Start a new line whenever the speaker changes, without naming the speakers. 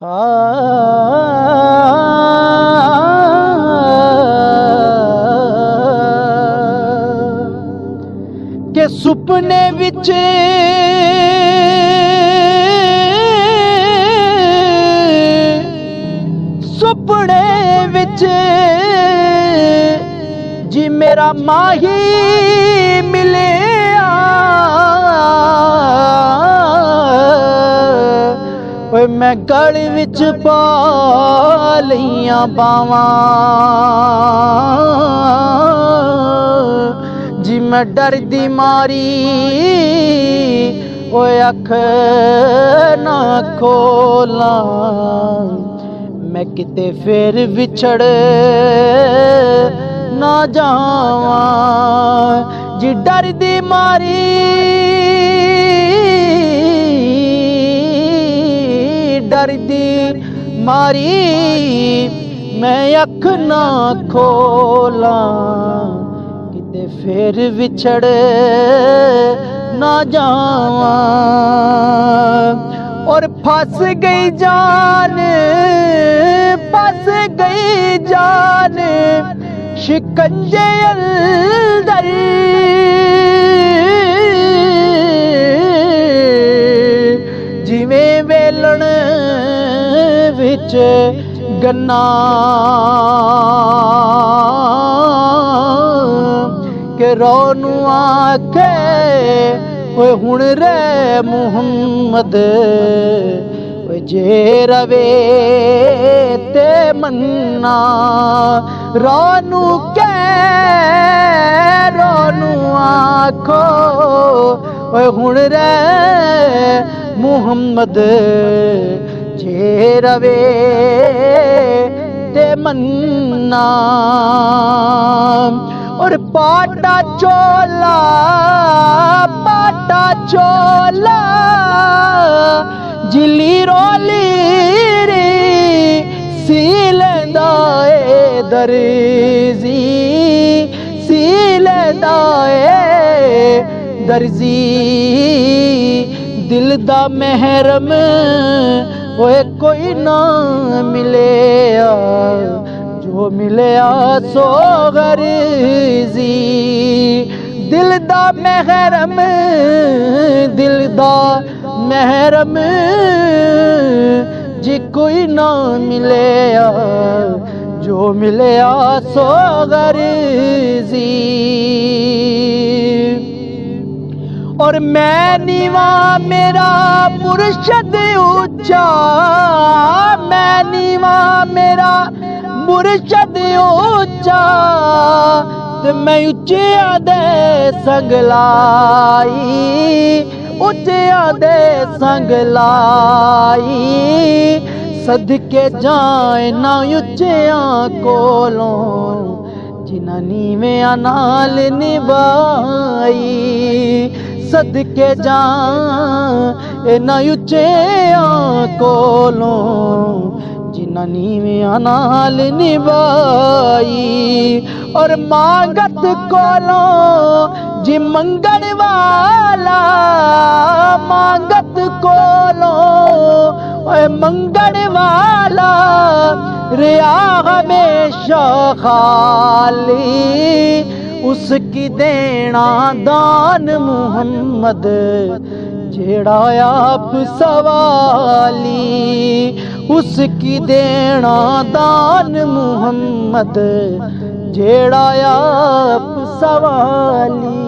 के सुपने विच जी मेरा माही मिले मैं गल विच पा लियां बावां जी मैं डर दी मारी ओए अख ना खोला मैं किते फिर विछड़ ना जावां जी डर दी मारी मैं अख ना खोला किते फिर विछड़ ना जावां और फंस गई जान शिकंजे अंदर जिवें वेलण विच गन्ना के रोनू आखे ओए हुण रे मुहम्मद जे रवे ते मन्ना रोनू आखो ओए हुण रे मुहम्मद जे रवे ते मन्ना और पाटा चोला जिली रोली रे सीलदाए दर्जी दिल दा महरम ओए कोई ना मिले जो मिले सो गर्जी दिल दा महरम जी कोई ना मिले जो मिले सो गर्जी और मैं नीवा मेरा मुर्शद ऊंचा ते मैं उच्चिया दे संग लाई सदके जाए ना उच्चिया कोलों जिन्हां नीवेआं नाल निभाई सदके जाए ना उच्चिया कोलों जिन्हां नीवेआं नाल निभाई और मांगत कोलों जी मंगण वाला रिया हमेशा खाली उसकी देना दान मुहम्मद जेड़ा आप सवाली उसकी देना दान मुहम्मद जेड़ा आप सवाली।